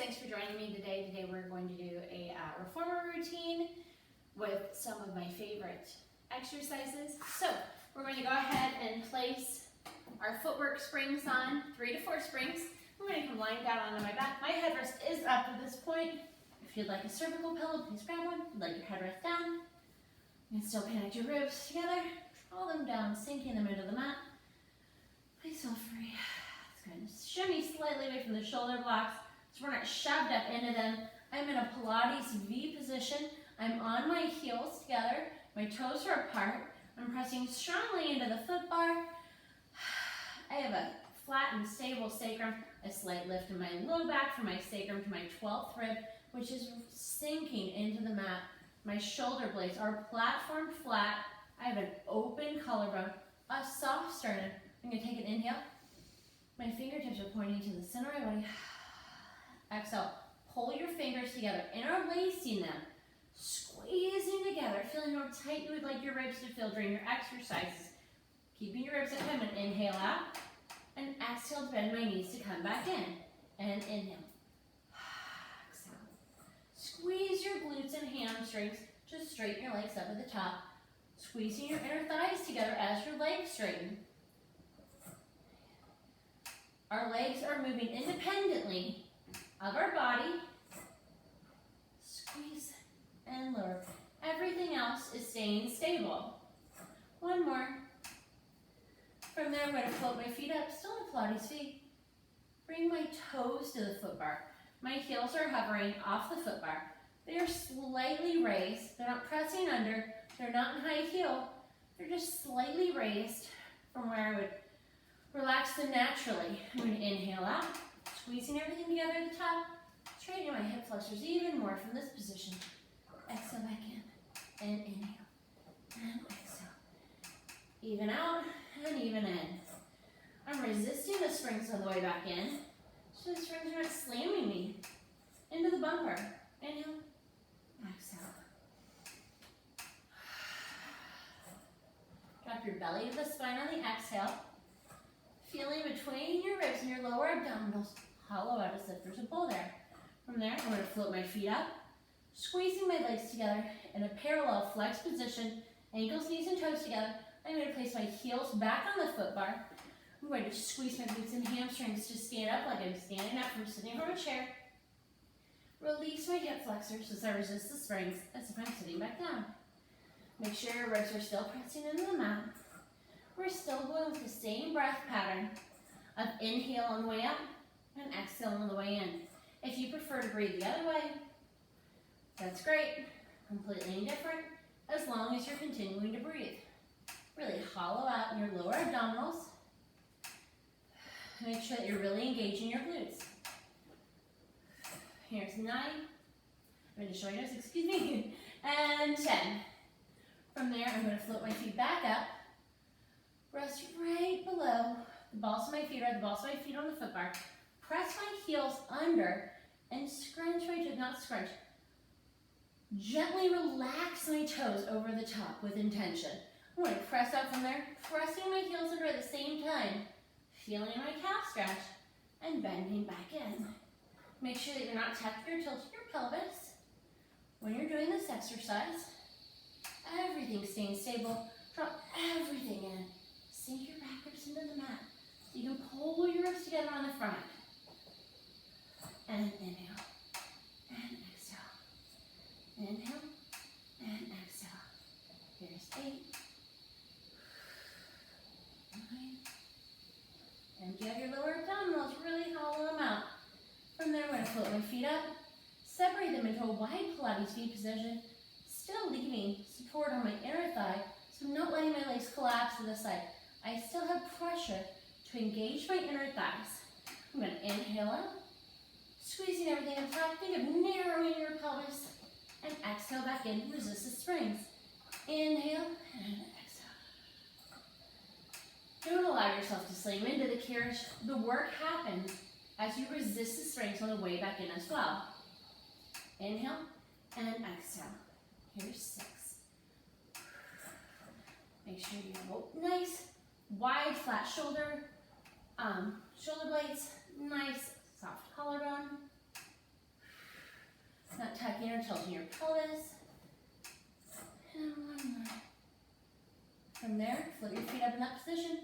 thanks for joining me today. Today we're going to do a reformer routine with some of my favorite exercises. So we're going to go ahead and place our footwork springs on, 3 to 4 springs. I'm going to come lying down onto my back. My headrest is up at this point. If you'd like a cervical pillow, please grab one. Let your headrest down. You can still connect your ribs together. Draw them down, sinking them into the mat. Please feel free. It's good. Shimmy slightly away from the shoulder blocks so we're not shoved up into them. I'm in a Pilates V position. I'm on my heels together. My toes are apart. I'm pressing strongly into the foot bar. I have a flat and stable sacrum, a slight lift in my low back from my sacrum to my 12th rib, which is sinking into the mat. My shoulder blades are platform flat. I have an open collarbone, a soft sternum. I'm going to take an inhale. My fingertips are pointing to the center of my body. Exhale. Pull your fingers together, interlacing them, squeezing together, feeling how tight you would like your ribs to feel during your exercises. Keeping your ribs at home, and inhale out, and exhale to bend my knees to come back in, and inhale. Exhale. Squeeze your glutes and hamstrings, just straighten your legs up at the top, squeezing your inner thighs together as your legs straighten. Our legs are moving independently of our body. Squeeze and lower. Everything else is staying stable. One more. From there, I'm going to float my feet up, still in Pilates feet. Bring my toes to the foot bar. My heels are hovering off the foot bar. They are slightly raised. They're not pressing under. They're not in high heel. They're just slightly raised from where I would relax them naturally. I'm going to inhale out, squeezing everything together at the top. Straightening my hip flexors even more from this position. Exhale back in, and inhale, and exhale. Even out, and even in. I'm resisting the springs on the way back in, so the springs are not slamming me into the bumper. Inhale, exhale. Drop your belly to the spine on the exhale. Feeling between your ribs and your lower abdominals, hollow out as if there's a bowl there. From there, I'm going to float my feet up, squeezing my legs together in a parallel flex position, ankles, knees, and toes together. I'm going to place my heels back on the foot bar. I'm going to squeeze my glutes and hamstrings to stand up like I'm standing up from sitting from a chair. Release my hip flexors as I resist the springs as if I'm sitting back down. Make sure your ribs are still pressing into the mat. We're still going with the same breath pattern of inhale on the way up and exhale on the way in. If you prefer to breathe the other way, that's great. Completely indifferent, as long as you're continuing to breathe. Really hollow out in your lower abdominals. Make sure that you're really engaging your glutes. Here's 9. I'm going to show you nose, excuse me. And 10. From there, I'm going to float my feet back up. Rest right below the balls of my feet, or the balls of my feet on the foot bar. Press my heels under and scrunch my toes, not scrunch. Gently relax my toes over the top with intention. I'm going to press out from there, pressing my heels under at the same time, feeling my calf stretch, and bending back in. Make sure that you're not tucking or tilting your pelvis. When you're doing this exercise, everything's staying stable. Drop everything in. Sink your back ribs into the mat. So you can pull your ribs together on the front. And inhale. And exhale. Inhale. And exhale. Here's 8. 9. Empty out your lower abdominals. Really hollow them out. From there, I'm going to float my feet up. Separate them into a wide Pilates V position. Still leaving support on my inner thigh. So I'm not letting my legs collapse to the side. I still have pressure to engage my inner thighs. I'm going to inhale out, squeezing everything on top. Think of narrowing your pelvis. And exhale back in, resist the springs. Inhale and exhale. Don't allow yourself to slam into the carriage. The work happens as you resist the springs on the way back in as well. Inhale and exhale. Here's 6. Make sure you have nice, wide, flat shoulder blades, nice, soft collarbone. Sucking or tilting your pelvis. And one more. From there, float your feet up in that position.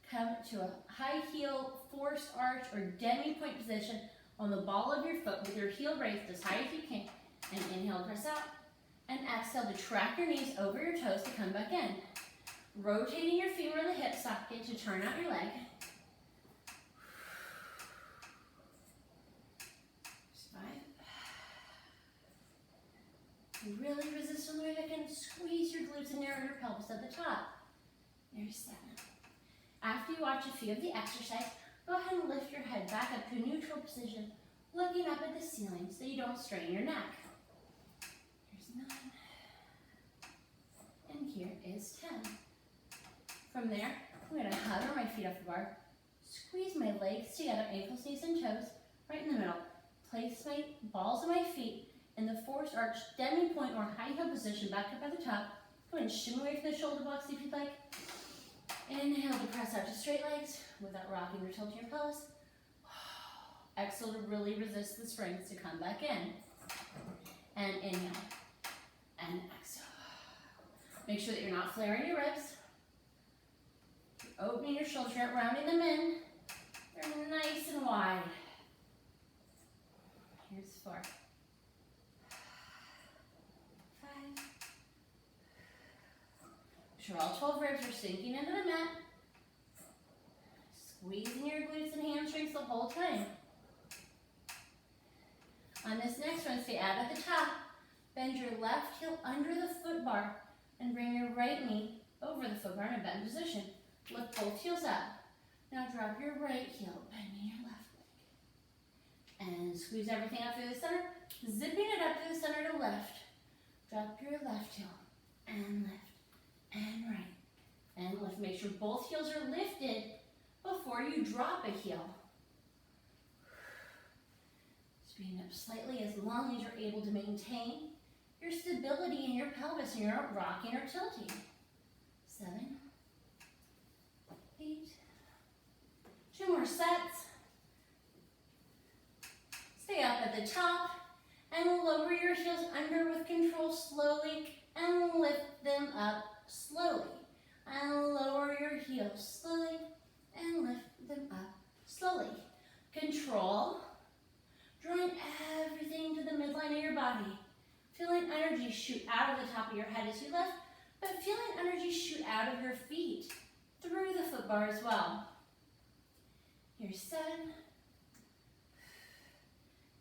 Come to a high heel, forced arch, or demi-point position on the ball of your foot with your heel raised as high as you can. And inhale, press out. And exhale to track your knees over your toes to come back in. Rotating your femur in the hip socket to turn out your leg. Just 5. Really resist on the way back in. Squeeze your glutes and narrow your pelvis at the top. There's 7. After you watch a few of the exercise, go ahead and lift your head back up to a neutral position, looking up at the ceiling so you don't strain your neck. Here's 9. And here is 10. From there, I'm going to hover my feet off the bar, squeeze my legs together, ankles, knees, and toes, right in the middle. Place my balls of my feet in the forced arch, demi-point or high heel position, back up at the top. Go ahead and shimmy away from the shoulder blocks if you'd like. Inhale to press out to straight legs without rocking or tilting your pelvis. Exhale to really resist the springs to come back in. And inhale. And exhale. Make sure that you're not flaring your ribs. You're opening your shoulders, you're not rounding them in. They're nice and wide. Here's 4. 5. Make sure all 12 ribs are sinking into the mat. Squeezing your glutes and hamstrings the whole time. On this next one, stay out at the top. Bend your left heel under the foot bar and bring your right knee over the foot bar in a bend position. Lift both heels up. Now drop your right heel, bending your left leg. And squeeze everything up through the center, zipping it up through the center to left. Drop your left heel and lift. And right, and lift. Make sure both heels are lifted before you drop a heel. Straighten up slightly as long as you're able to maintain your stability in your pelvis and you're not rocking or tilting. 7, 8, 2 more sets. Stay up at the top and lower your heels under with control slowly and lift them up slowly, and lower your heels slowly, and lift them up slowly. Control, drawing everything to the midline of your body. Feeling energy shoot out of the top of your head as you lift, but feeling energy shoot out of your feet through the foot bar as well. Here's 7,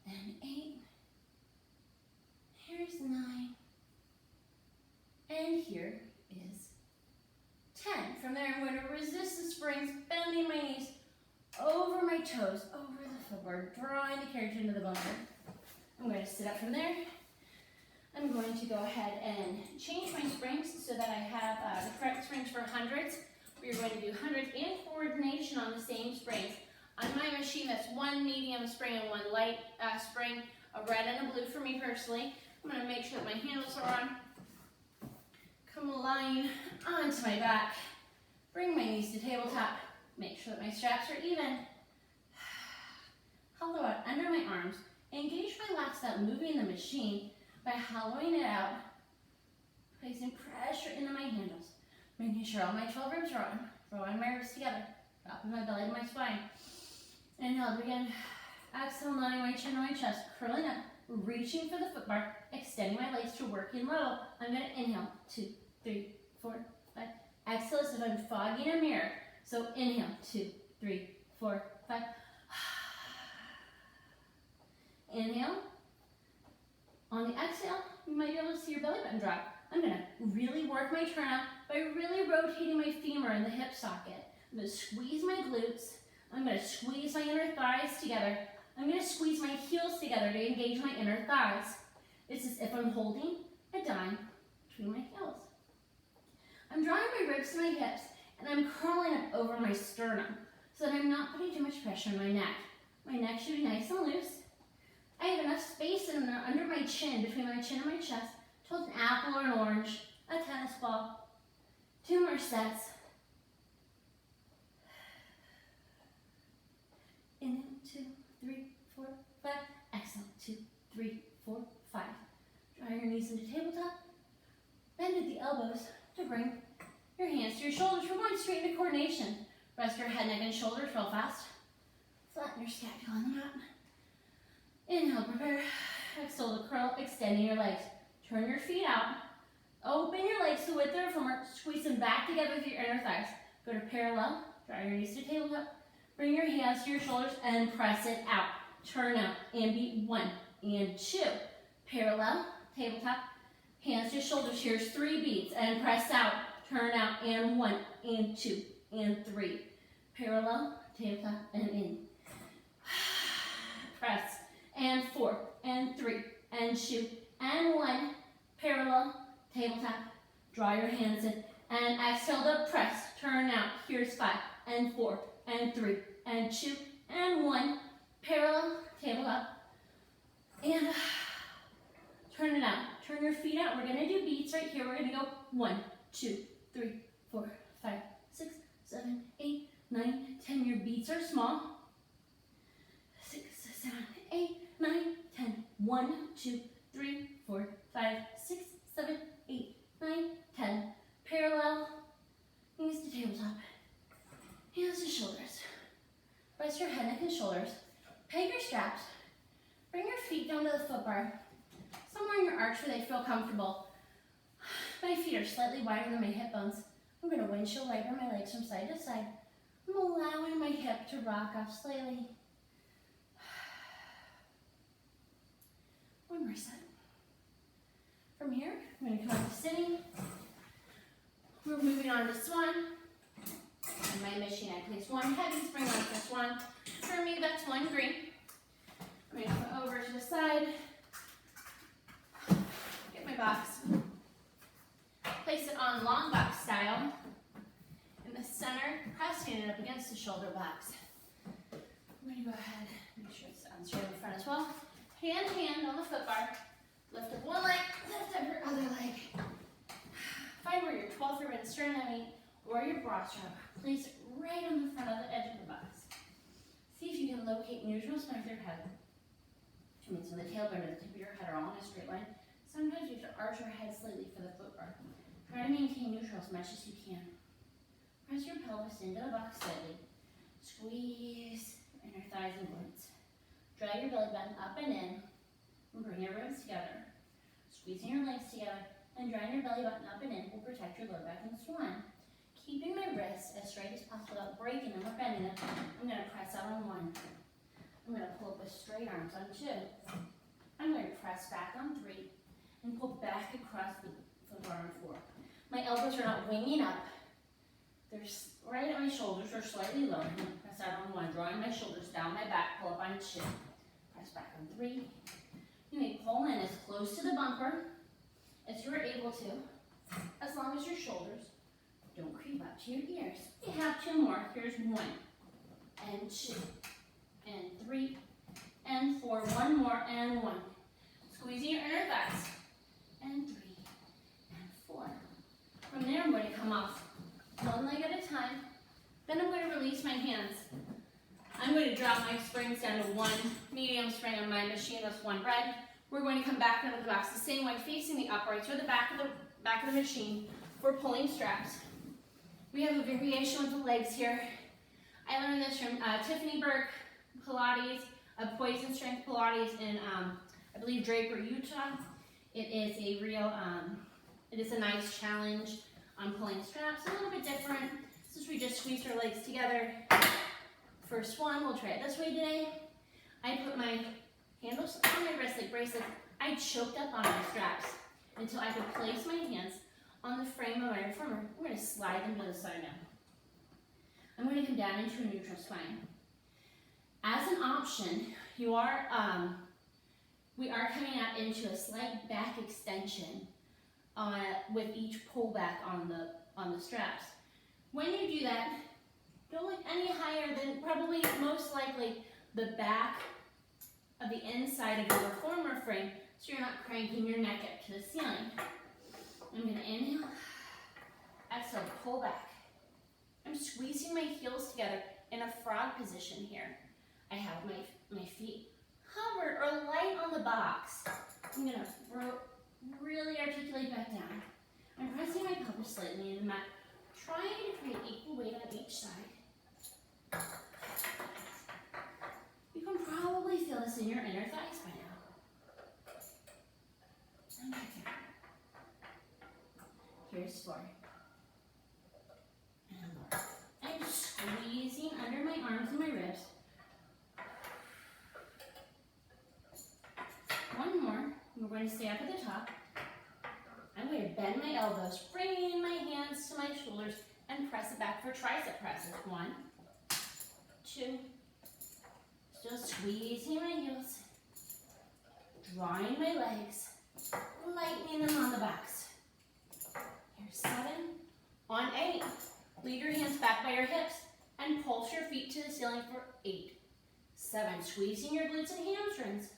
and 8, here's 9, and here is 10. From there, I'm going to resist the springs, bending my knees over my toes, over the foot bar, drawing the carriage into the bone. I'm going to sit up from there. I'm going to go ahead and change my springs so that I have the correct springs for hundreds. We're going to do hundreds in coordination on the same springs. On my machine, that's 1 medium spring and 1 light spring, a red and a blue for me personally. I'm going to make sure that my handles are on. Come lying onto my back. Bring my knees to tabletop. Make sure that my straps are even. Hollow out under my arms. Engage my lats without moving the machine by hollowing it out. Placing pressure into my handles. Making sure all my 12 ribs are on. Throwing my ribs together. Dropping my belly to my spine. Inhale to begin. Exhale, nodding my chin to my chest. Curling up. Reaching for the foot bar. Extending my legs to working low. I'm going to inhale. 2, 3, 4, 5. Exhale as if I'm fogging a mirror. So inhale. 2, 3, 4, 5. Inhale. On the exhale, you might be able to see your belly button drop. I'm going to really work my turnout by really rotating my femur in the hip socket. I'm going to squeeze my glutes. I'm going to squeeze my inner thighs together. I'm going to squeeze my heels together to engage my inner thighs. It's as if I'm holding a dime between my heels. I'm drawing my ribs to my hips, and I'm curling up over my sternum so that I'm not putting too much pressure on my neck. My neck should be nice and loose. I have enough space in there under my chin, between my chin and my chest, to hold an apple or an orange, a tennis ball. 2 more sets. Inhale, 2, 3, 4, 5. Exhale, 2, 3, 4, 5. into tabletop. Bend at the elbows to bring your hands to your shoulders. We're going straight into coordination. Rest your head, neck, and shoulders real fast. Flatten your scapula on the mat. Inhale, prepare. Exhale to curl, extending your legs. Turn your feet out. Open your legs to the width of your femur. Squeeze them back together with your inner thighs. Go to parallel. Draw your knees to tabletop. Bring your hands to your shoulders and press it out. Turn out and beat 1 and 2. Parallel, tabletop. Hands to shoulders. Here's 3 beats and press out. Turn out and 1 and 2 and 3. Parallel, tabletop, and in. Press. And 4 and 3 and 2 and 1. Parallel, tabletop. Draw your hands in and exhale to press. Turn out. Here's 5 and 4 and 3 and 2 and 1. Parallel, tabletop. And turn it out. Turn your feet out. We're going to do beats right here. We're going to go 1, 2, 3, 4, 5, 6, 7, 8, 9, 10. Your beats are small. 6, 7, 8, 9, 10. 1, 2, 3, 4, 5, 6, 7, 8, 9, 10. Parallel. Knees to tabletop. Hands to shoulders. Rest your head, neck, and shoulders. Peg your straps. Bring your feet down to the foot bar. Somewhere in your arch where they feel comfortable. My feet are slightly wider than my hip bones. I'm going to windshield wiper my legs from side to side. I'm allowing my hip to rock off slightly. One more set. From here, I'm going to come up to sitting. We're moving on to swan. On my machine, I place 1 heavy spring on for swan. For me, that's 1 green. I'm going to come over to the side. Get my box. Place it on long box style. In the center, pressing it up against the shoulder box. I'm going to go ahead, make sure it's on straight in front as well. Hand on the foot bar. Lift up one leg, lift up your other leg. Find where your 12th rib and sternum meet, or your broad strap. Place it right on the front of the edge of the box. See if you can locate neutral spine with your head. Which means when the tailbone and the tip of your head are all in a straight line, sometimes you have to arch your head slightly for the foot bar. Try to maintain neutral as much as you can. Press your pelvis into the box slightly. Squeeze your inner thighs and glutes. Drag your belly button up and in, and bring your ribs together. Squeezing your legs together and drawing your belly button up and in will protect your lower back in the swan. Keeping my wrists as straight as possible without breaking them or bending them, I'm going to press out on 1. I'm going to pull up with straight arms on 2. I'm going to press back on 3 and pull back across the foot bar on 4. My elbows are not winging up. They're right at my shoulders or slightly low. I'm going to press out on 1, drawing my shoulders down my back, pull up on 2. Press back on 3. You may pull in as close to the bumper as you are able to, as long as your shoulders don't creep up to your ears. You have 2 more. Here's 1, and 2, and 3, and 4. 1 more, and 1. Squeezing your inner thighs, and 3, and 4. From there, I'm going to come off 1 leg at a time. Then I'm going to release my hands. I'm going to drop my springs down to 1 medium spring on my machine. That's 1 bread. We're going to come back into the box the same way, facing the uprights or the back of the machine for pulling straps. We have a variation with the legs here. I learned this from Tiffany Burke Pilates, Poison Strength Pilates in, I believe, Draper, Utah. It is a real, it is a nice challenge on pulling straps. A little bit different. Since we just squeezed our legs together. For swan, we'll try it this way today. I put my handles on my wrist like bracelets. I choked up on my straps until I could place my hands on the frame of my femur. I'm going to slide them to the side now. I'm going to come down into a neutral spine. As an option, we are coming out into a slight back extension with each pullback on the straps. When you do that, don't look any higher than probably most likely the back of the inside of your reformer frame, so you're not cranking your neck up to the ceiling. I'm going to inhale, exhale, pull back. I'm squeezing my heels together in a frog position here. I have my feet hovered or light on the box. I'm going to Really articulate back down. I'm pressing my pelvis slightly into the mat, trying to create equal weight on each side. You can probably feel this in your inner thighs by now. And back down. Here's 4. And lower. I'm squeezing under my arms and my ribs. One more. We're going to stay up at the top. I'm going to bend my elbows, bringing my hands to my shoulders, and press it back for tricep presses. 1, 2. Still squeezing my heels. Drawing my legs. Lightening them on the backs. Here's 7. On 8. Lead your hands back by your hips and pulse your feet to the ceiling for 8. 7. Squeezing your glutes and hamstrings.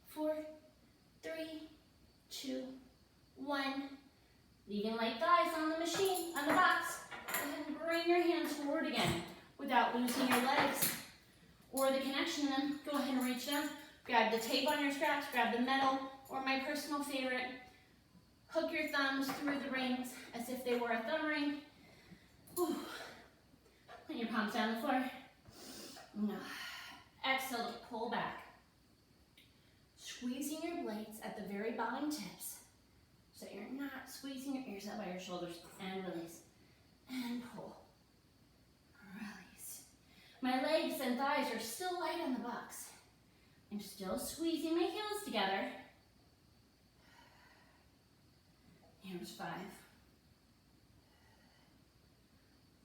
4, 3, 2, 1. Leaving light thighs on the machine, on the box. Go ahead and bring your hands forward again without losing your legs or the connection in them. Go ahead and reach down. Grab the tape on your straps, grab the metal, or my personal favorite, hook your thumbs through the rings as if they were a thumb ring. Whew. Put your palms down the floor. Exhale to pull back. Squeezing your blades at the very bottom tips so you're not squeezing your ears out by your shoulders. And release. And pull. Release. My legs and thighs are still light on the box. I'm still squeezing my heels together. Here's 5.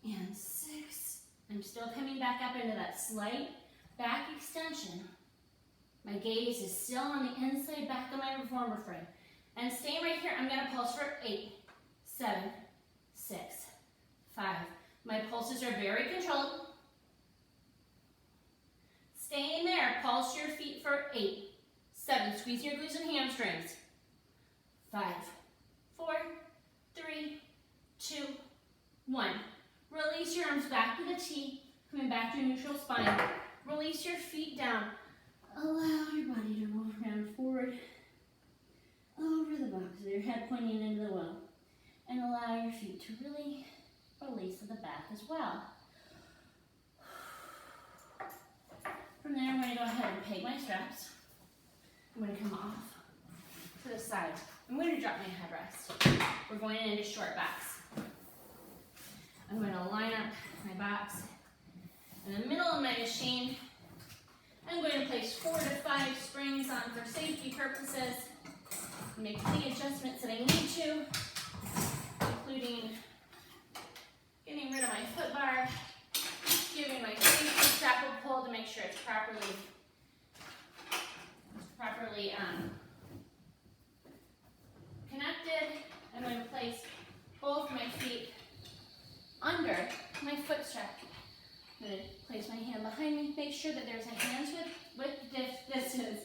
And 6. I'm still coming back up into that slight back extension. My gaze is still on the inside back of my reformer frame. And staying right here, I'm going to pulse for 8, 7, 6, 5. My pulses are very controlled. Staying there, pulse your feet for 8, 7. Squeeze your glutes and hamstrings. 5, 4, 3, 2, 1. Release your arms back to the T, coming back to neutral spine. Release your feet down. Allow your body to roll around forward over the box with your head pointing into the well. And allow your feet to really release at the back as well. From there, I'm going to go ahead and peg my straps. I'm going to come off to the side. I'm going to drop my headrest. We're going into short backs. I'm going to line up my box in the middle of my machine. I'm going to place 4 to 5 springs on for safety purposes. Make the adjustments that I need to, including getting rid of my foot bar, giving my safety strap a pull to make sure it's properly connected. I'm going to place both my feet under my foot strap. I'm going to place my hand behind me, make sure that there's a hands width distance,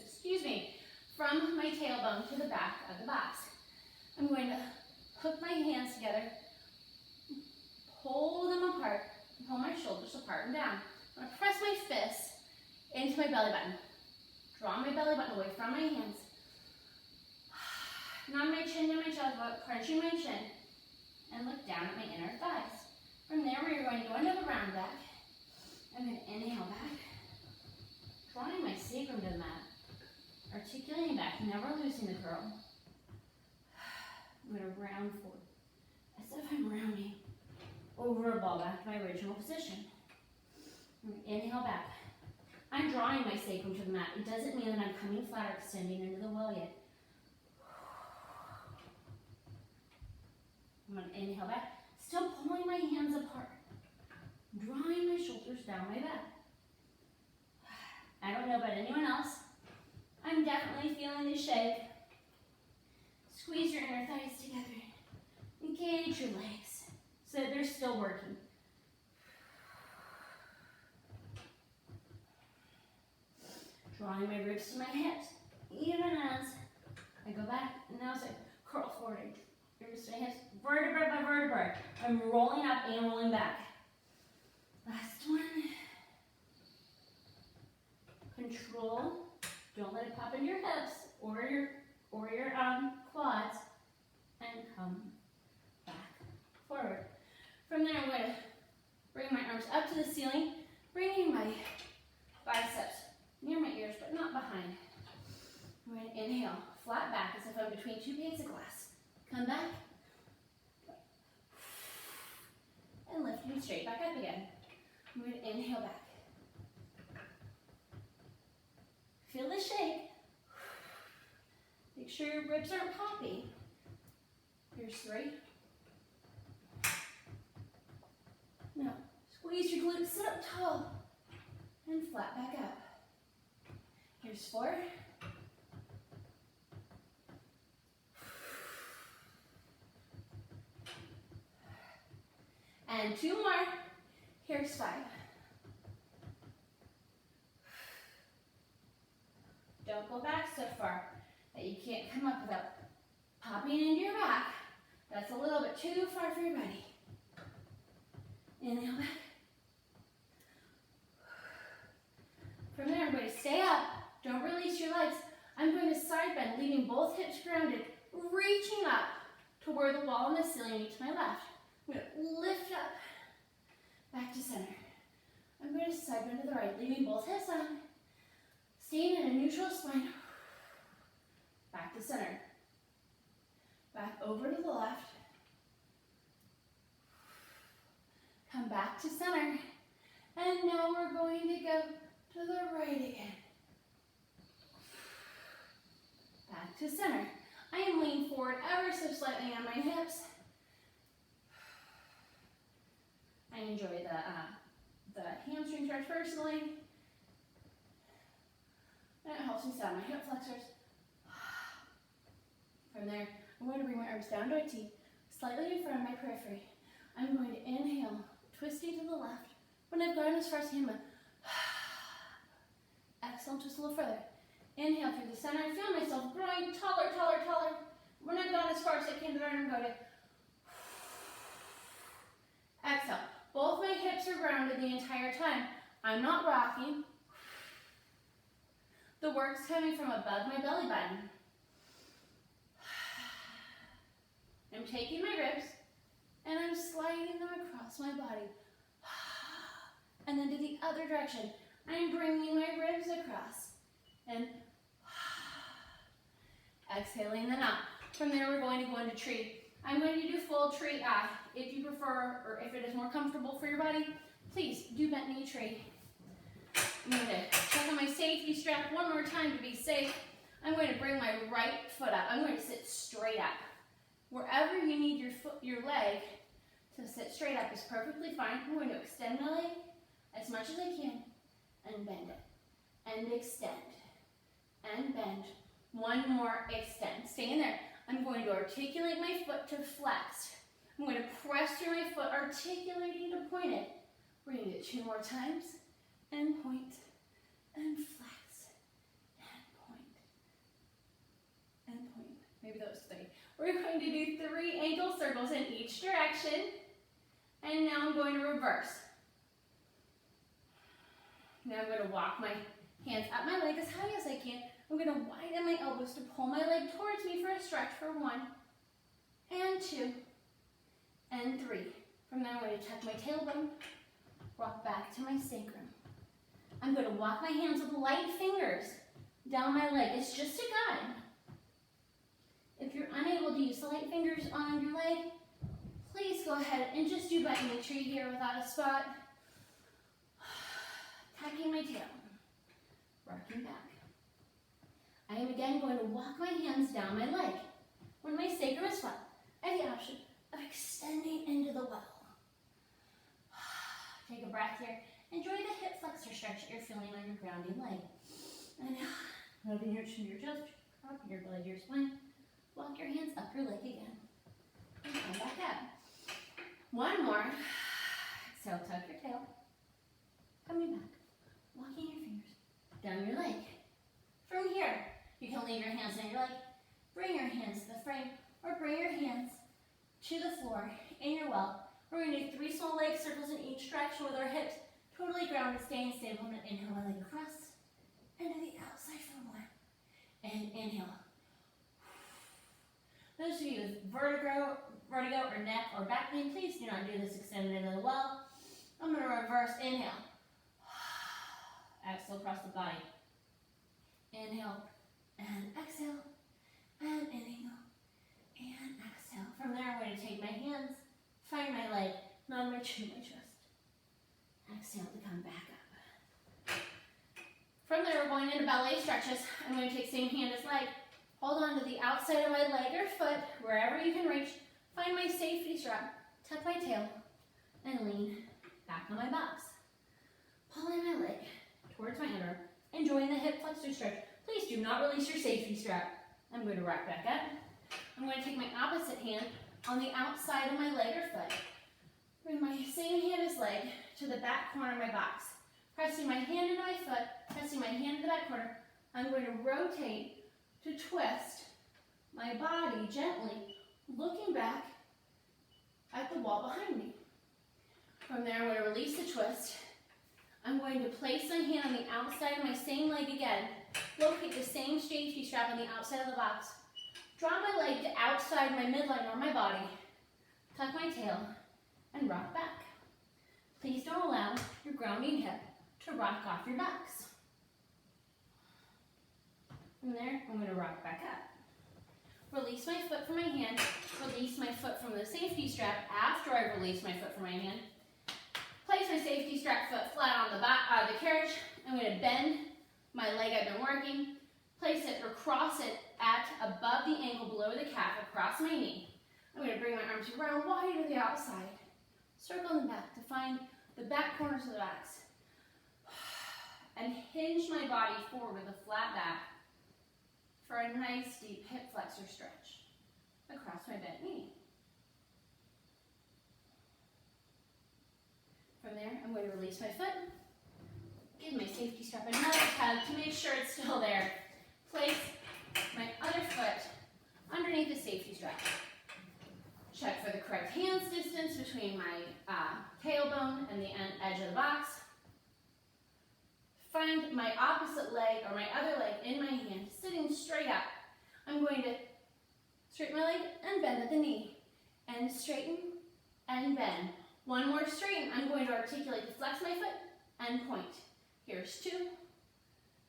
from my tailbone to the back of the box. I'm going to hook my hands together, pull them apart, pull my shoulders apart and down. I'm going to press my fists into my belly button. Draw my belly button away from my hands. Not my chin to my chest, but crunching my chin. And look down at my inner thighs. From there, we're going to go into the round back. I'm going to inhale back, drawing my sacrum to the mat, articulating back, never losing the curl. I'm going to round forward, as if I'm rounding over a ball back to my original position. I'm going to inhale back. I'm drawing my sacrum to the mat. It doesn't mean that I'm coming flat or extending into the well yet. I'm going to inhale back, still pulling my hands apart. Drawing my shoulders down my back. I don't know about anyone else. I'm definitely feeling the shake. Squeeze your inner thighs together. Engage your legs so that they're still working. Drawing my ribs to my hips. Even as I go back, and now as I curl forward, ribs to my hips, vertebra by vertebra. I'm rolling up and rolling back. Last one. Control. Don't let it pop in your hips or your or your quads, and come back forward. From there, I'm going to bring my arms up to the ceiling, bringing my biceps near my ears, but not behind. I'm going to inhale, flat back as if I'm between two panes of glass. Come back, and lifting straight back up again. I'm going to inhale back. Feel the shake. Make sure your ribs aren't popping. Here's 3. Now, squeeze your glutes, sit up tall, and flat back up. Here's 4. And 2 more. Here's 5. Don't go back so far that you can't come up without popping into your back. That's a little bit too far for your body. Inhale back. From there, I'm going to stay up. Don't release your legs. I'm going to side bend, leaving both hips grounded, reaching up to where the wall and the ceiling meet to my left. I'm going to lift up, back to center. I'm going to side bend to the right, leaving both hips on, staying in a neutral spine. Back to center. Back over to the left. Come back to center. And now we're going to go to the right again. Back to center. I am leaning forward ever so slightly on my hips. I enjoy the hamstring stretch personally. And it helps me sound my hip flexors. From there, I'm going to bring my arms down to a T, slightly in front of my periphery. I'm going to inhale, twisting to the left. When I've gone as far as hand, exhale just a little further. Inhale through the center. I feel myself growing taller, taller, taller. When I've gone as far as I can to the right, I'm going to exhale. Both my hips are grounded the entire time. I'm not rocking. The work's coming from above my belly button. I'm taking my ribs and I'm sliding them across my body. And then to the other direction, I'm bringing my ribs across. And exhaling them out. From there, we're going to go into tree. I'm going to do full tree. If you prefer, or if it is more comfortable for your body, please do bent knee tree. I'm going to check on my safety strap one more time to be safe. I'm going to bring my right foot up. I'm going to sit straight up. Wherever you need your leg to sit straight up is perfectly fine. I'm going to extend my leg as much as I can and bend it. And extend. And bend. One more extend. Stay in there. I'm going to articulate my foot to flex. I'm going to press through my foot, articulating to point it. We're going to do it 2 more times. And point. And flex. And point. And point. Maybe those 3. We're going to do 3 ankle circles in each direction. And now I'm going to reverse. Now I'm going to walk my hands up my leg as high as I can. I'm going to widen my elbows to pull my leg towards me for a stretch for 1, and 2, and 3. From there, I'm going to tuck my tailbone, rock back to my sacrum. I'm going to walk my hands with light fingers down my leg. It's just a guide. If you're unable to use the light fingers on your leg, please go ahead and just do bent knee tree here without a spot. Tucking my tail, rocking back. I am again going to walk my hands down my leg. When my sacrum is flat, I have the option of extending into the well. Take a breath here. Enjoy the hip flexor stretch that you're feeling on your grounding leg. And moving your chin to your chest, up your belly to your spine. Walk your hands up your leg again. And come back up. 1 more. Exhale, tuck your tail. Coming back. Walking your fingers down your leg. From here, you can leave your hands on your leg, bring your hands to the frame, or bring your hands to the floor in your well. We're going to do 3 small leg circles in each direction with our hips totally grounded, staying stable. I'm going to inhale my leg across, and to the outside for 1. And inhale. Those of you with vertigo or neck or back pain, please do not do this extended into the well. I'm going to reverse inhale. Exhale across the body. Inhale and exhale and inhale and exhale. From there, I'm going to take my hands, find my leg, on my chin, my chest. Exhale to come back up. From there, we're going into ballet stretches. I'm going to take same hand as leg. Hold on to the outside of my leg or foot, wherever you can reach. Find my safety strap, tuck my tail, and lean back on my box. Pulling my leg towards my underarm and join the hip flexor stretch. Please do not release your safety strap. I'm going to rock back up. I'm going to take my opposite hand on the outside of my leg or foot. Bring my same hand as leg to the back corner of my box. Pressing my hand into my foot, pressing my hand into the back corner. I'm going to rotate to twist my body gently, looking back at the wall behind me. From there, I'm going to release the twist. I'm going to place my hand on the outside of my same leg again. Locate the same safety strap on the outside of the box. Draw my leg to outside my midline or my body. Tuck my tail and rock back. Please don't allow your grounding hip to rock off your backs. From there, I'm going to rock back up. Release my foot from my hand. Release my foot from the safety strap after I release my foot from my hand. Place my safety strap foot flat on the back of the carriage. I'm going to bend my leg I've been working. Place it or cross it at above the ankle, below the calf, across my knee. I'm going to bring my arms around wide to the outside. Circle them back to find the back corners of the backs. And hinge my body forward with a flat back for a nice deep hip flexor stretch across my bent knee. From there, I'm going to release my foot. Give my safety strap another tug to make sure it's still there. Place my other foot underneath the safety strap. Check for the correct hands distance between my tailbone and the edge of the box. Find my opposite leg or my other leg in my hand, sitting straight up. I'm going to straighten my leg and bend at the knee. And straighten and bend. One more straighten. I'm going to articulate to flex my foot and point. Here's 2.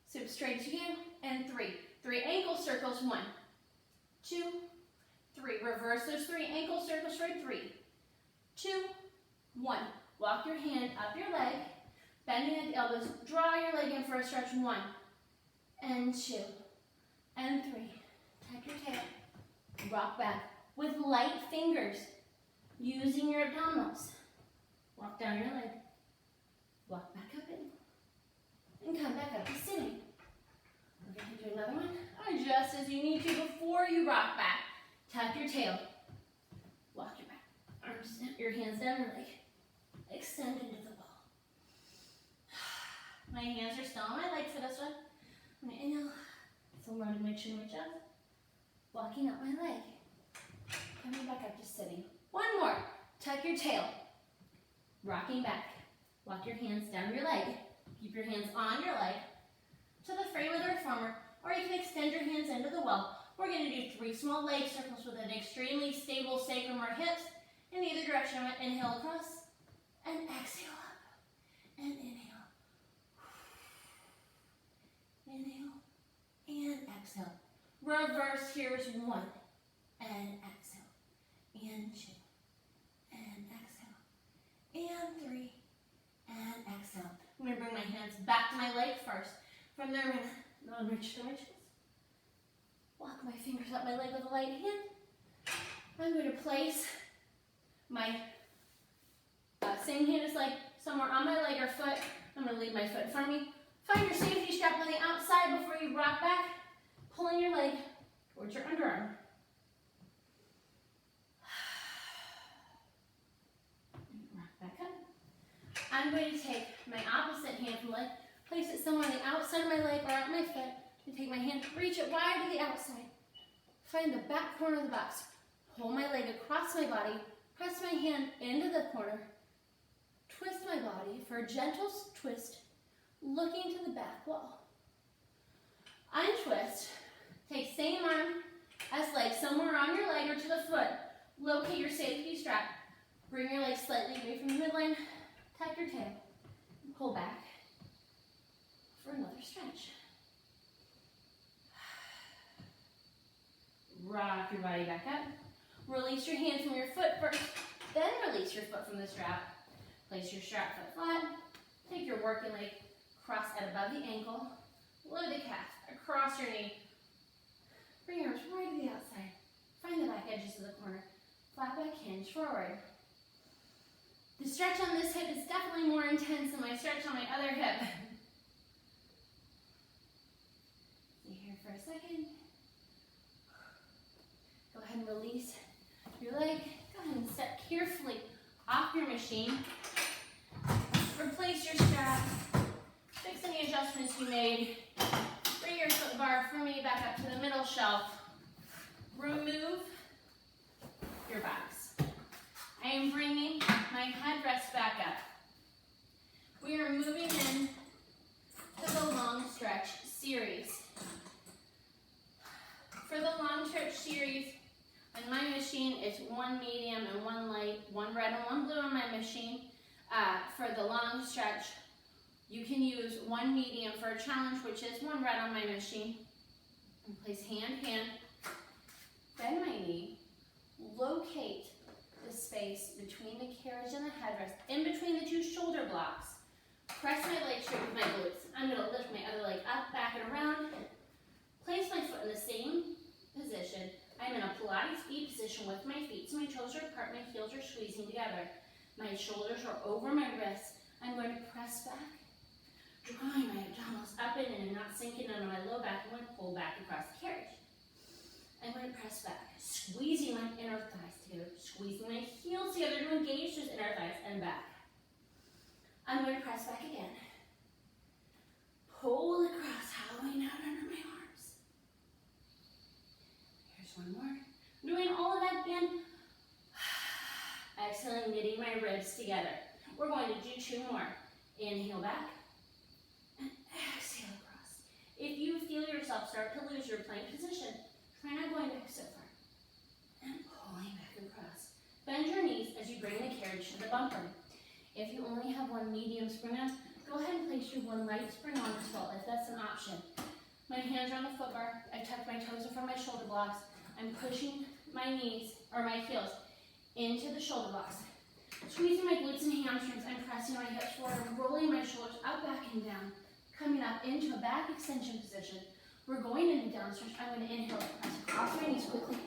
Sit straight to you. And 3. 3 ankle circles. 1, 2, 3. Reverse those 3 ankle circles for 3, 2, 1. Walk your hand up your leg, bending at the elbows. Draw your leg in for a stretch. 1, and 2, and 3. Tuck your tail. Rock back with light fingers, using your abdominals. Walk down your leg. Walk back up in. And come back up to sitting. We're going to do another one. Adjust as you need to before you rock back. Tuck your tail. Walk your back. Arms, your hands down your leg. Extend into the wall. My hands are still on my legs for this one. I'm going to inhale. So I'm running my chin, my chest. Walking up my leg. Coming back up to sitting. One more. Tuck your tail. Rocking back. Walk your hands down your leg. Keep your hands on your leg to the frame of the reformer, or you can extend your hands into the well. We're going to do 3 small leg circles with an extremely stable sacrum or hips in either direction. I'm going to inhale across and exhale up and inhale. Inhale and exhale. Reverse. Here's 1 and exhale and 2 and exhale and 3 and exhale. I'm going to bring my hands back to my leg first. From there, I'm going to reach to my chest. Walk my fingers up my leg with a light hand. I'm going to place my same hand as leg somewhere on my leg or foot. I'm going to leave my foot in front of me. Find your safety strap on the outside before you rock back. Pulling your leg towards your underarm. Rock back up. I'm going to take my opposite hand from leg, place it somewhere on the outside of my leg or at my foot, and take my hand, reach it wide to the outside. Find the back corner of the box. Pull my leg across my body, press my hand into the corner, twist my body for a gentle twist, looking to the back wall. Untwist. Take same arm as leg leg somewhere on your leg or to the foot. Locate your safety strap. Bring your leg slightly away from the midline. Tuck your tail. Pull back for another stretch. Rock your body back up. Release your hand from your foot first, then release your foot from the strap. Place your strap foot flat. Take your working leg, cross at above the ankle, lower the calf, across your knee. Bring your arms right to the outside. Find the back edges of the corner. Flat back hinge forward. The stretch on this hip is definitely more intense than my stretch on my other hip. Stay here for a second. Go ahead and release your leg. Go ahead and step carefully off your machine. Replace your strap. Fix any adjustments you made. Bring your foot bar for me back up to the middle shelf. Remove your box. I am bringing my headrest back up. We are moving in to the long stretch series. For the long stretch series, on my machine, it's one medium and one light, one red and one blue on my machine. For the long stretch, you can use one medium for a challenge, which is one red on my machine. And place hand, bend my knee, locate the space between the carriage and the headrest, in between the two shoulder blocks. Press my leg straight with my glutes. I'm going to lift my other leg up, back, and around. Place my foot in the same position. I'm in a Pilates feet position with my feet, so my toes are apart, my heels are squeezing together. My shoulders are over my wrists. I'm going to press back, drawing my abdominals up and in and not sinking under my low back. I'm going to pull back across the carriage. I'm going to press back, squeezing my inner thighs together, squeezing my heels together to engage those inner thighs and back. I'm going to press back again. Pull across, hollowing out under my arms. Here's one more. Doing all of that again. Exhaling, knitting my ribs together. We're going to do two more. Inhale back and exhale across. If you feel yourself start to lose your plank position, try not going back so far. And pulling back across. Bend your knees as you bring the carriage to the bumper. If you only have one medium spring on, go ahead and place your one light spring on as well, if that's an option. My hands are on the foot bar. I've tucked my toes in front of my shoulder blocks. I'm pushing my knees, or my heels, into the shoulder blocks. Squeezing my glutes and hamstrings, I'm pressing my hips forward, rolling my shoulders up, back, and down. Coming up into a back extension position. We're going into down stretch. I'm going to inhale, press across my knees quickly,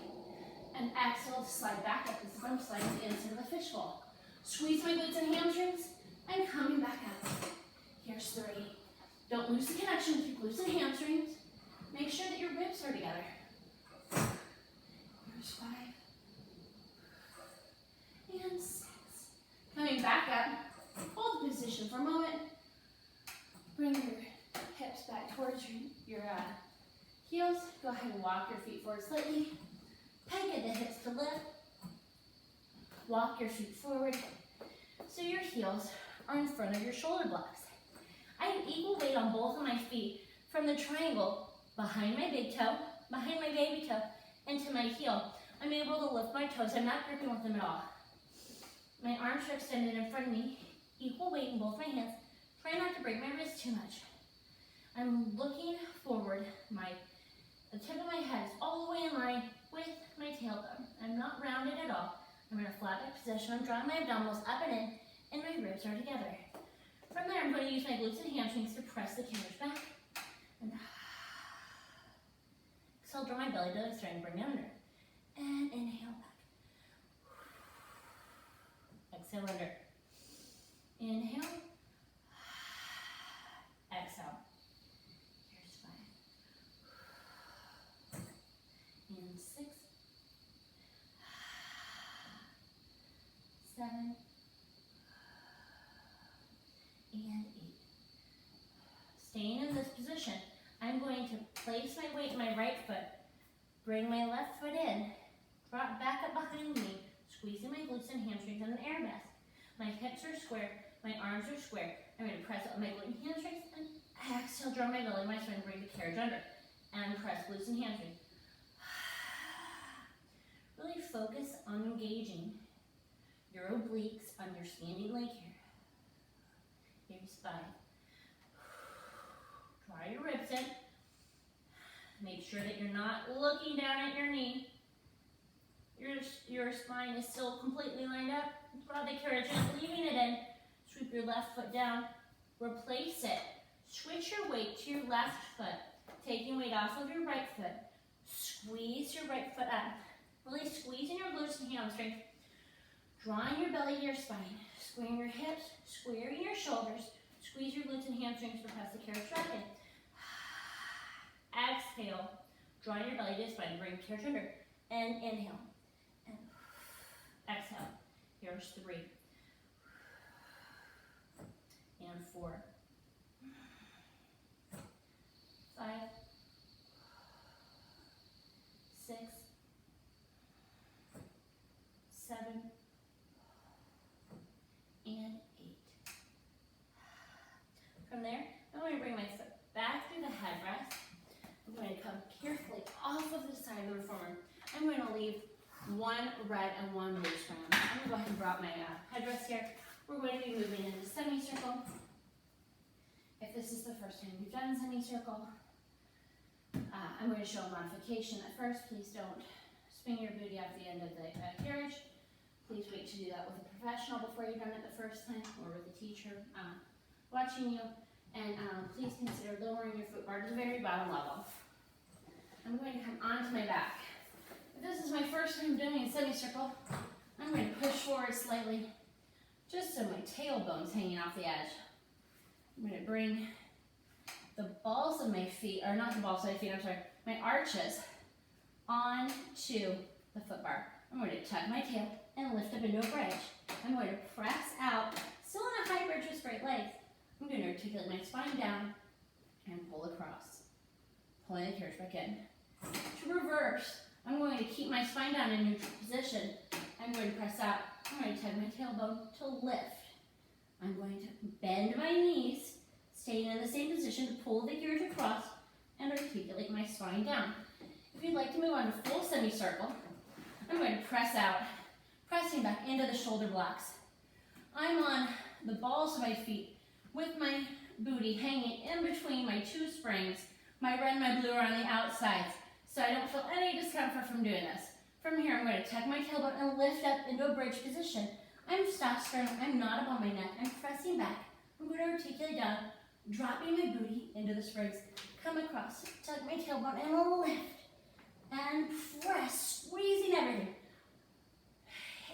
and exhale to slide back up as if I'm sliding into the fishbowl. Squeeze my glutes and hamstrings, and coming back up. Here's 3. Don't lose the connection with your glutes and hamstrings. Make sure that your ribs are together. Here's 5. And 6. Coming back up, hold the position for a moment. Bring your hips back towards your heels. Go ahead and walk your feet forward slightly. Peg the hips to lift. Walk your feet forward so your heels are in front of your shoulder blocks. I have equal weight on both of my feet from the triangle behind my big toe, behind my baby toe, and to my heel. I'm able to lift my toes. I'm not gripping with them at all. My arms are extended in front of me, equal weight in both my hands. Try not to break my wrist too much. I'm looking forward. The tip of my head is all the way in line with my tailbone. I'm not rounded at all. I'm in a flat back position. I'm drawing my abdominals up and in, and my ribs are together. From there, I'm going to use my glutes and hamstrings to press the carriage back. And exhale, draw my belly to the string, bring it under. And inhale back. Exhale under. Inhale. Exhale. Here's 5. And 6. 7. And 8. Staying in this position, I'm going to place my weight in my right foot, bring my left foot in, drop back up behind me, squeezing my glutes and hamstrings in an air mask. My hips are square, my arms are square. I'm going to press up my glutes and hamstrings and exhale, draw my belly, my spine, bring the carriage under. And press glutes and hamstrings. Really focus on engaging your obliques on your standing leg here. Your spine. Draw your ribs in. Make sure that you're not looking down at your knee. Your spine is still completely lined up. Draw the carriage in, leaving it in. Sweep your left foot down. Replace it. Switch your weight to your left foot. Taking weight off of your right foot. Squeeze your right foot up. Really squeezing your glutes and hamstrings. Drawing your belly to your spine. Squaring your hips. Squaring your shoulders. Squeeze your glutes and hamstrings to press the carriage back in. Exhale. Drawing your belly to the spine. Bring the carriage under. And inhale. And exhale. Here's 3. And 4. 5. 6. 7. And 8. From there, I'm going to bring my foot back through the headrest. I'm going to come carefully off of the side of the reformer. I'm going to leave one red and one blue strand. I'm going to go ahead and drop my headrest here. We're going to be moving into semicircle. If this is the first time you've done semicircle, I'm going to show a modification. At first, please don't swing your booty off the end of the carriage. Please wait to do that with a professional before you've done it the first time, or with a teacher watching you. And please consider lowering your foot bar to the very bottom level. I'm going to come onto my back. If this is my first time doing a semicircle, I'm going to push forward slightly, just so my tailbone's hanging off the edge. I'm going to bring the balls of my feet, or not the balls of my feet, I'm sorry, my arches onto the foot bar. I'm going to tuck my tail and lift up into a bridge. I'm going to press out, still in a high bridge with straight legs. I'm going to articulate my spine down and pull across. Pulling the carriage back in. To reverse, I'm going to keep my spine down in neutral position. I'm going to press out. I'm going to tug my tailbone to lift. I'm going to bend my knees, staying in the same position to pull the carriage across and articulate my spine down. If you'd like to move on to full semicircle, I'm going to press out, pressing back into the shoulder blocks. I'm on the balls of my feet with my booty hanging in between my 2 springs. My red and my blue are on the outsides, so I don't feel any discomfort from doing this. From here, I'm going to tuck my tailbone and lift up into a bridge position. I'm stopped sternum, I'm not up on my neck, I'm pressing back. I'm going to articulate down, dropping my booty into the springs. Come across, tuck my tailbone and lift. And press, squeezing everything.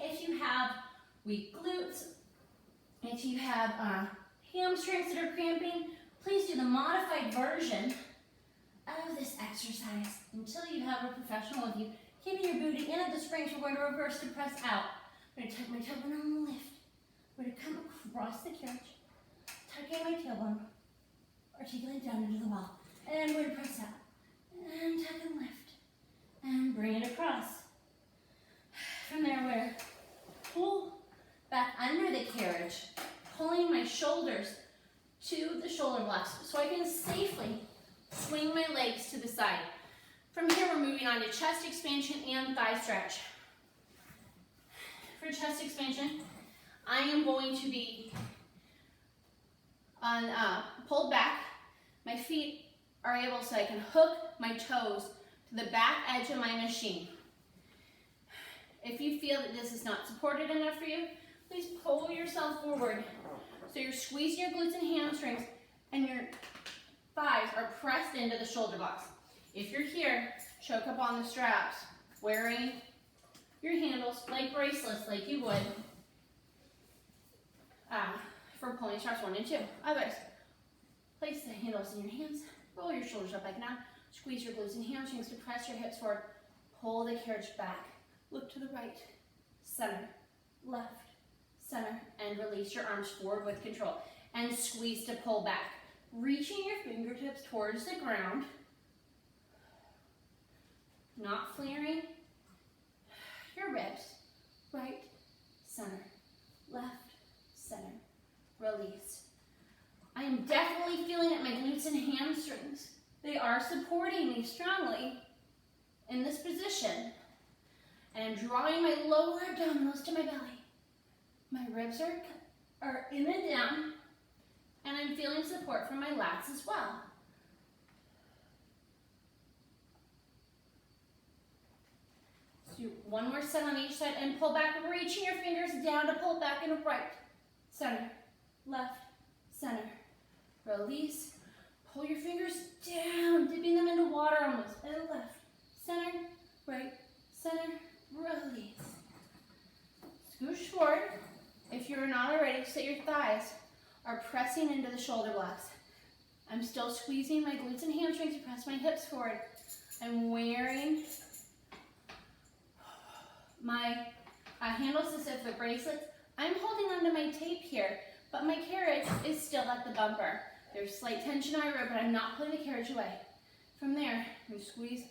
If you have weak glutes, if you have hamstrings that are cramping, please do the modified version of this exercise until you have a professional with you. Keeping your booty in at the springs, we're going to reverse to press out. I'm going to tuck my tailbone and lift. I'm going to come across the carriage, tucking my tailbone, articulate down into the wall. And I'm going to press out. And tuck and lift. And bring it across. From there, we're going to pull back under the carriage, pulling my shoulders to the shoulder blocks so I can safely swing my legs to the side. From here, we're moving on to chest expansion and thigh stretch. For chest expansion, I am going to be on pulled back. My feet are able so I can hook my toes to the back edge of my machine. If you feel that this is not supported enough for you, please pull yourself forward. So you're squeezing your glutes and hamstrings and your thighs are pressed into the shoulder blocks. If you're here, choke up on the straps, wearing your handles like bracelets like you would for pulling straps 1 and 2. Otherwise, place the handles in your hands, roll your shoulders up like now, squeeze your glutes and hamstrings to press your hips forward, pull the carriage back, look to the right, center, left, center, and release your arms forward with control, and squeeze to pull back, reaching your fingertips towards the ground, not flaring your ribs, right, center, left, center, release. I am definitely feeling it in my glutes and hamstrings. They are supporting me strongly in this position. And I'm drawing my lower abdominals to my belly. My ribs are in and down, and I'm feeling support from my lats as well. Let's do one more set on each side and pull back, reaching your fingers down to pull back into right, center, left, center. Release. Pull your fingers down, dipping them into water almost. And left, center, right, center, release. Scooch forward. If you're not already, so your thighs are pressing into the shoulder blocks. I'm still squeezing my glutes and hamstrings to press my hips forward. I'm wearing my handle assisted foot bracelets. I'm holding onto my tape here, but my carriage is still at the bumper. There's slight tension on my rib, but I'm not pulling the carriage away. From there, I'm going to squeeze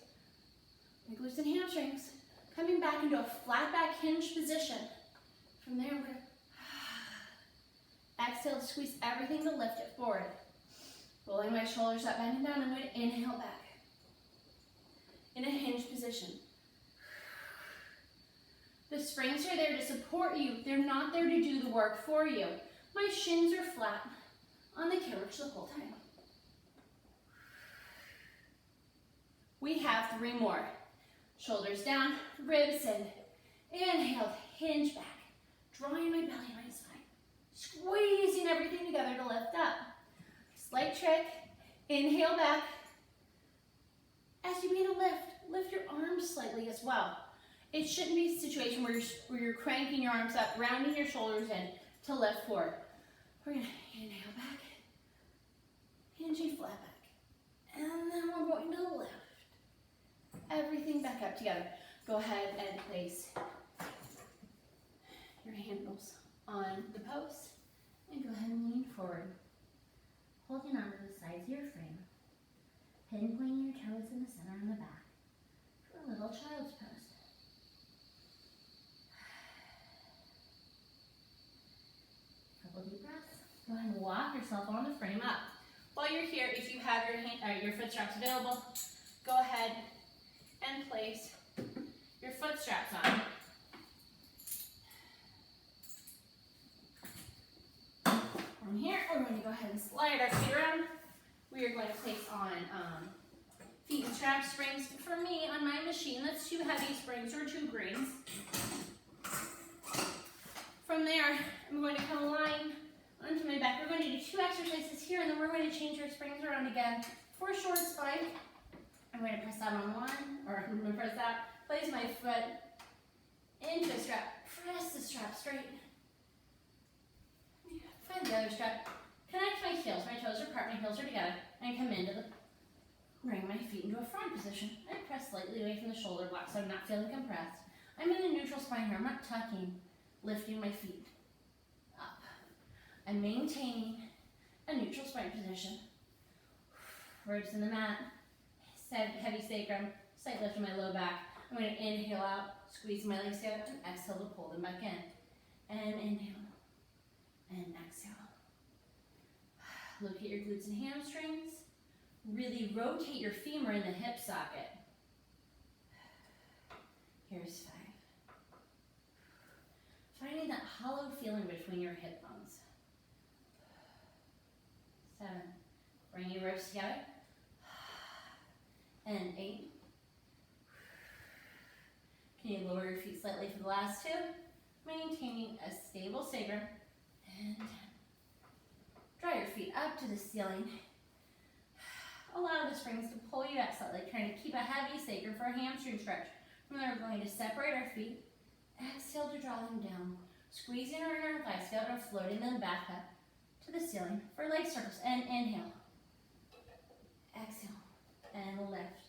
my glutes and hamstrings, coming back into a flat back hinge position. From there, I'm going to exhale to squeeze everything to lift it forward. Rolling my shoulders up, bending down, I'm going to inhale back in a hinge position. The springs are there to support you. They're not there to do the work for you. My shins are flat on the carriage the whole time. We have 3 more. Shoulders down, ribs in. Inhale, hinge back. Drawing my belly to my side. Squeezing everything together to lift up. Slight trick. Inhale back. As you begin to lift your arms slightly as well. It shouldn't be a situation where you're cranking your arms up, rounding your shoulders in to lift forward. We're going to inhale back, hinging flat back. And then we're going to lift everything back up together. Go ahead and place your handles on the post and go ahead and lean forward. Holding on to the sides of your frame. Pinpointing your toes in the center and the back for a little child's pose. Couple deep breaths. Go ahead and walk yourself on the frame up. While you're here, if you have your foot straps available, go ahead and place your foot straps on. From here, we're going to go ahead and slide our feet around. We are going to place on feet and strap springs. For me, on my machine, that's 2 heavy springs or 2 greens. From there, I'm going to come line onto my back. We're going to do 2 exercises here, and then we're going to change our springs around again. For a short spine, I'm going to press out on one, or I'm going to press out, place my foot into a strap, press the strap straight. Find the other strap, connect my heels, my toes are apart, my heels are together, and come into bring my feet into a front position. I press slightly away from the shoulder block so I'm not feeling compressed. I'm in a neutral spine here, I'm not tucking, lifting my feet up. I'm maintaining a neutral spine position. Ribs in the mat, heavy sacrum, slight lift in my low back. I'm going to inhale out, squeeze my legs together, and exhale to pull them back in. And inhale, and exhale. Locate your glutes and hamstrings. Really rotate your femur in the hip socket. Here's 5. Finding that hollow feeling between your hip bones. 7. Bring your ribs together. And 8. Can you lower your feet slightly for the last 2? Maintaining a stable sacrum. And 10. Draw your feet up to the ceiling. Allow the springs to pull you up slightly, trying to keep a heavy sacrum for a hamstring stretch. From there, we're going to separate our feet. Exhale to draw them down. Squeezing our inner thigh scale or floating them back up to the ceiling for leg circles. And inhale. Exhale. And lift.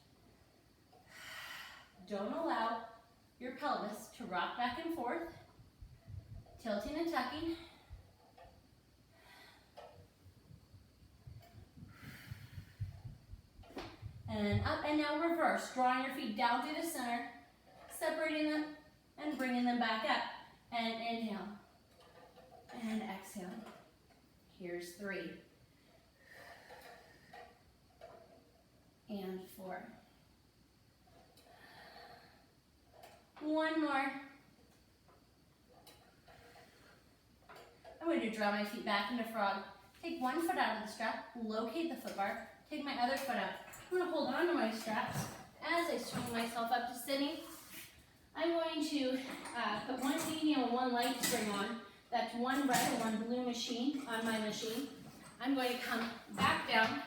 Don't allow your pelvis to rock back and forth. Tilting and tucking. And up, and now reverse, drawing your feet down through the center, separating them, and bringing them back up. And inhale, and exhale. Here's 3. And 4. 1, one more. I'm going to draw my feet back into frog. Take one foot out of the strap, locate the foot bar, take my other foot out. I'm going to hold on to my straps as I swing myself up to sitting. I'm going to put one medium and one light spring on. That's one red and one blue machine on my machine. I'm going to come back down.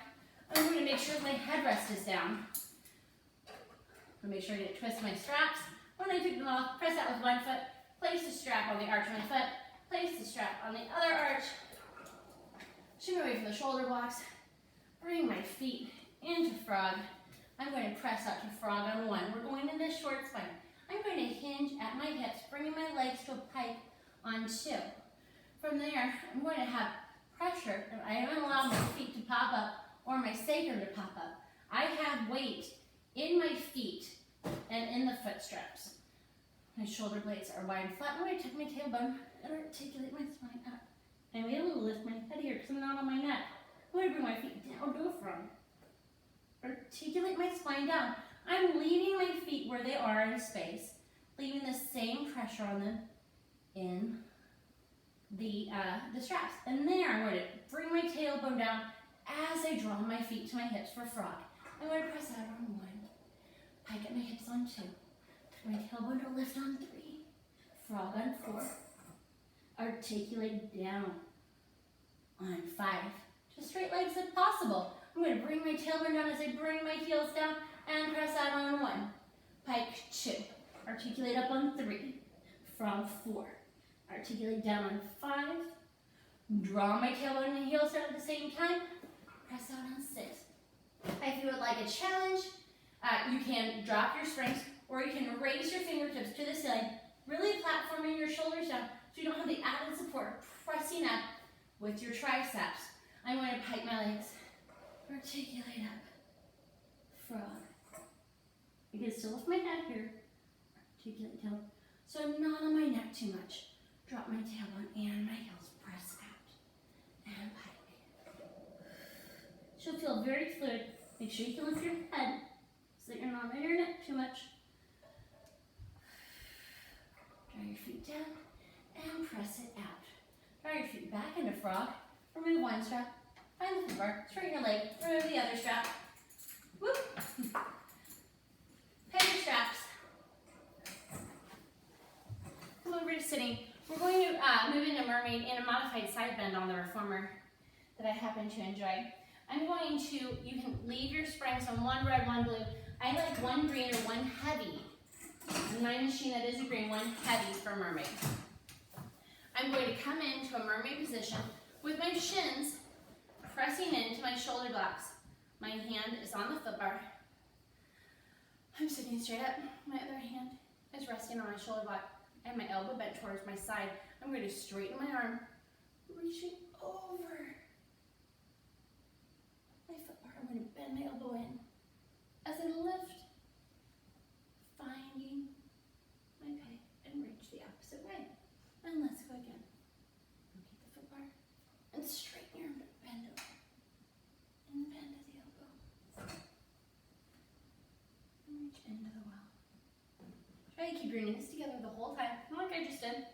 I'm going to make sure my headrest is down. I'm going to make sure I get twist my straps. When I take them off, press out with one foot, place the strap on the arch of my foot, place the strap on the other arch, shimmy away from the shoulder blocks, bring my feet into frog. I'm going to press out to frog on one. We're going into short spine. I'm going to hinge at my hips, bringing my legs to a pike on two. From there, I'm going to have pressure, and I don't allow my feet to pop up or my sacrum to pop up. I have weight in my feet and in the foot straps. My shoulder blades are wide and flat. I'm going to tuck my tailbone and articulate my spine up. I'm able to lift my head here because I'm not on my neck. I'm going to bring my feet down to a front. Articulate my spine down. I'm leaving my feet where they are in space, leaving the same pressure on them in the straps. And there, I'm going to bring my tailbone down as I draw my feet to my hips for frog. I'm going to press out on one, pike at my hips on two, tuck my tailbone to lift on three, frog on four, articulate down on five. Just straight legs if possible. I'm going to bring my tailbone down as I bring my heels down and press out on one, pike two, articulate up on three, frog four, articulate down on five, draw my tailbone and heels down at the same time, press out on six. If you would like a challenge, you can drop your springs or you can raise your fingertips to the ceiling, really platforming your shoulders down so you don't have the added support pressing up with your triceps. I'm going to pike my legs, articulate up, frog. I can still lift my head here, articulate down, so I'm not on my neck too much. Drop my tailbone and my heels, press out, and pike. She'll feel very fluid. Make sure you can lift your head so that you're not on your neck too much. Draw your feet down and press it out. Draw your feet back into frog. Remove one strap. Find the foot bar. Straighten your leg. Remove the other strap. Whoop. Peg your straps. Come over to sitting. We're going to move into Mermaid in a modified side bend on the reformer that I happen to enjoy. I'm going to, you can leave your springs on one red, one blue. I like one green or one heavy. In my machine that is a green, one heavy for Mermaid. I'm going to come into a mermaid position with my shins pressing into my shoulder blocks. My hand is on the foot bar. I'm sitting straight up. My other hand is resting on my shoulder block and my elbow bent towards my side. I'm going to straighten my arm, reaching over my foot bar. I'm going to bend my elbow in as I lift, finding my peg and reach the opposite way. And let's go again. Locate the foot bar and straighten your arm, bend over and bend to the elbow. And reach into the well. Try to keep your knees together the whole time, not like I just did.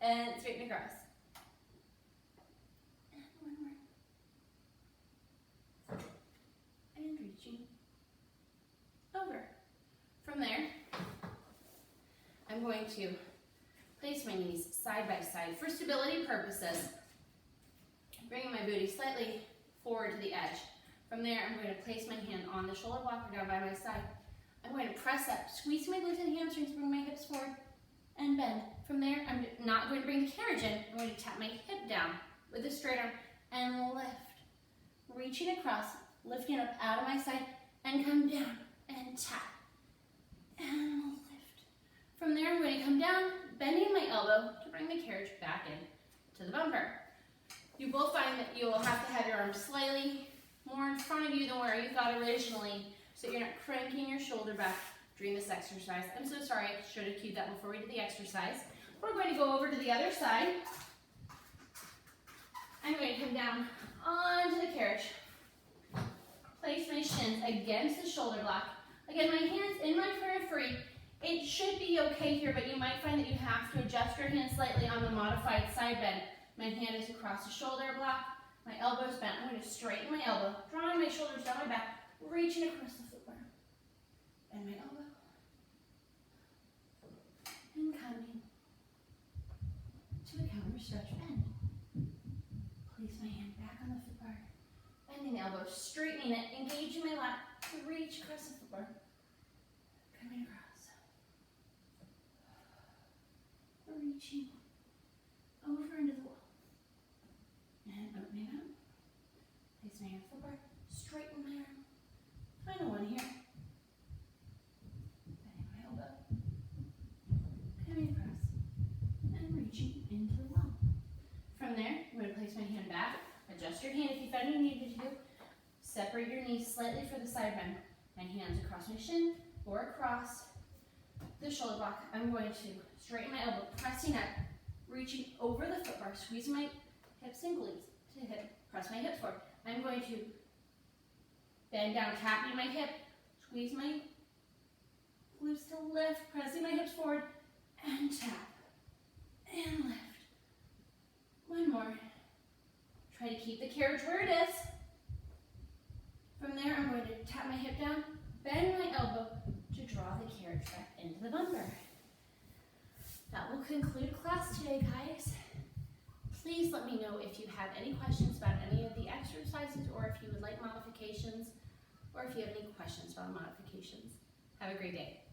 And straighten across. And one more. And reaching over. From there, I'm going to place my knees side by side for stability purposes. Bringing my booty slightly forward to the edge. From there, I'm going to place my hand on the shoulder block down by my side. I'm going to press up, squeeze my glutes and hamstrings, bring my hips forward, and bend. From there, I'm not going to bring the carriage in. I'm going to tap my hip down with a straight arm and lift. Reaching across, lifting up out of my side, and come down and tap. And lift. From there, I'm going to come down, bending my elbow to bring the carriage back in to the bumper. You will find that you will have to have your arms slightly more in front of you than where you thought originally, so that you're not cranking your shoulder back during this exercise. I'm so sorry, I should have cued that before we did the exercise. We're going to go over to the other side. I'm going to come down onto the carriage. Place my shins against the shoulder block. Again, my hands in my periphery, It should be okay here, but you might find that you have to adjust your hand slightly on the modified side bend. My hand is across the shoulder block, my elbow's bent. I'm going to straighten my elbow, drawing my shoulders down my back, reaching across the footbar. Bend my elbow. And coming to a counter stretch bend. Place my hand back on the footbar, bending the elbow, straightening it, engaging my lat, reach across the footbar, coming across. Reaching over into the wall. And opening up. Place my hand on the footbar, straighten my arm. Final one here. Bending my elbow. Coming across. And reaching into the wall. From there, I'm going to place my hand back. Adjust your hand if you found you needed to. Separate your knees slightly for the side bend. My hands across my shin or across the shoulder block. I'm going to straighten my elbow, pressing up, reaching over the footbar, squeeze my hips and glutes to hip, press my hips forward. I'm going to bend down, tapping my hip, squeeze my glutes to lift, pressing my hips forward, and tap, and lift. One more. Try to keep the carriage where it is. From there, I'm going to tap my hip down, bend my elbow to draw the carriage back into the bumper. That will conclude class today, guys. Please let me know if you have any questions about any of the exercises, or if you would like modifications, or if you have any questions about modifications. Have a great day.